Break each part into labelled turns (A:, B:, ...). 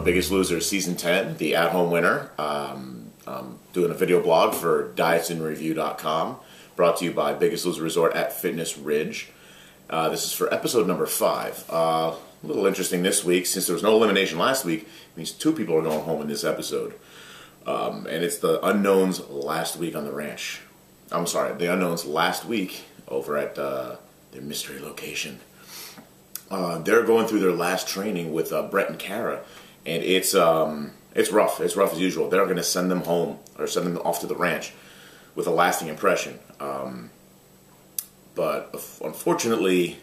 A: on Biggest Loser Season 10, the at-home winner. Doing a video blog for dietsinreview.com, brought to you by Biggest Loser Resort at Fitness Ridge. This is for episode number 5. A little interesting this week, since there was no elimination last week, it means 2 people are going home in this episode. And it's the Unknowns last week on the ranch. I'm sorry, the Unknowns last week over at their mystery location. They're going through their last training with Brett and Kara, and it's rough. It's rough as usual. They're going to send them home, or send them off to the ranch with a lasting impression. But unfortunately,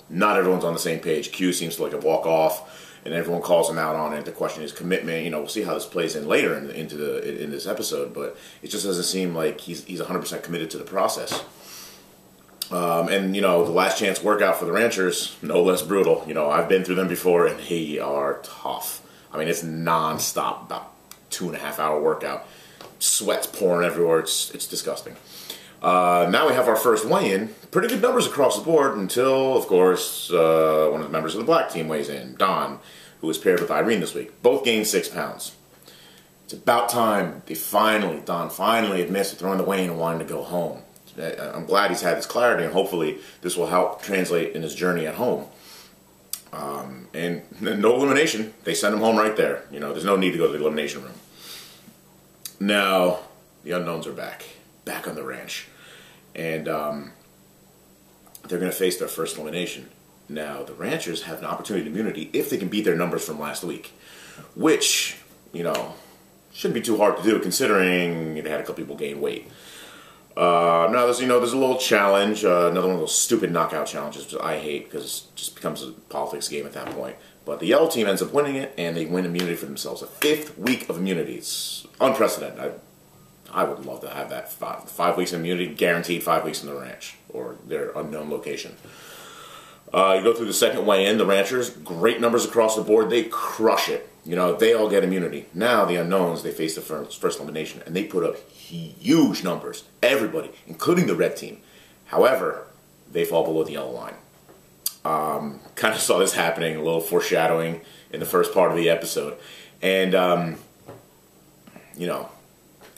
A: not everyone's on the same page. Q seems to like a walk off, and everyone calls him out on it to question his commitment. You know, we'll see how this plays in later in this episode, but it just doesn't seem like he's 100% committed to the process. And, you know, the last chance workout for the ranchers, no less brutal. You know, I've been through them before, and they are tough. I mean, it's non-stop, about 2.5 hour workout. Sweat's pouring everywhere. It's disgusting. Now we have our first weigh-in. Pretty good numbers across the board until, of course, one of the members of the black team weighs in, Don, who was paired with Irene this week. Both gained 6 pounds. It's about time Don finally admits to throwing the weigh-in and wanting to go home. I'm glad he's had this clarity, and hopefully this will help translate in his journey at home. And no elimination. They send him home right there. You know, there's no need to go to the elimination room. Now, the Unknowns are back on the ranch. And they're going to face their first elimination. Now, the ranchers have an opportunity to immunity if they can beat their numbers from last week, which, you know, shouldn't be too hard to do considering they had a couple people gain weight. Now there's a little challenge, another one of those stupid knockout challenges, which I hate because it just becomes a politics game at that point. But the yellow team ends up winning it, and they win immunity for themselves. A 5th week of immunity. It's unprecedented. I would love to have that. 5 weeks of immunity, guaranteed 5 weeks in the ranch, or their unknown location. You go through the second weigh-in, the ranchers, great numbers across the board, they crush it. You know, they all get immunity. Now the Unknowns, they face the first elimination, and they put up huge numbers. Everybody, including the red team. However, they fall below the yellow line. Kind of saw this happening, a little foreshadowing in the first part of the episode. And, you know,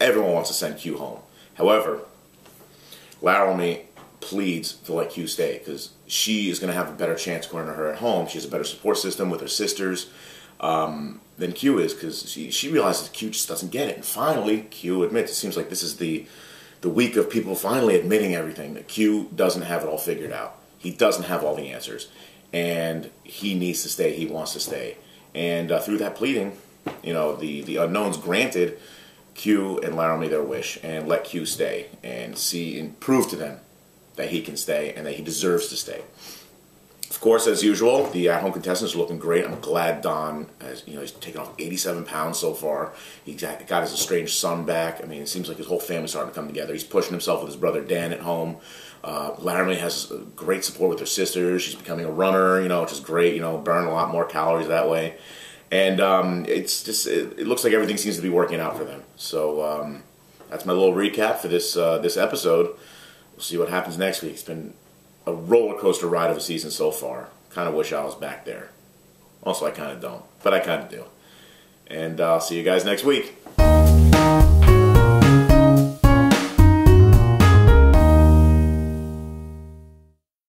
A: everyone wants to send Q home. However, Laramie pleads to let Q stay because she is going to have a better chance according to her at home. She has a better support system with her sisters than Q is, because she realizes Q just doesn't get it. And finally, Q admits, it seems like this is the week of people finally admitting everything, that Q doesn't have it all figured out. He doesn't have all the answers. And he needs to stay. He wants to stay. And through that pleading, you know, the Unknowns granted Q and Laramie their wish and let Q stay and prove to them that he can stay and that he deserves to stay. Of course, as usual, the at-home contestants are looking great. I'm glad Don has, you know, he's taken off 87 pounds so far. He got his estranged son back. I mean, it seems like his whole family's starting to come together. He's pushing himself with his brother Dan at home. Laramie has great support with her sisters. She's becoming a runner, you know, which is great. You know, burn a lot more calories that way. And it looks like everything seems to be working out for them. So that's my little recap for this episode. We'll see what happens next week. It's been a roller coaster ride of a season so far. Kind of wish I was back there. Also, I kind of don't, but I kind of do. And I'll see you guys next week.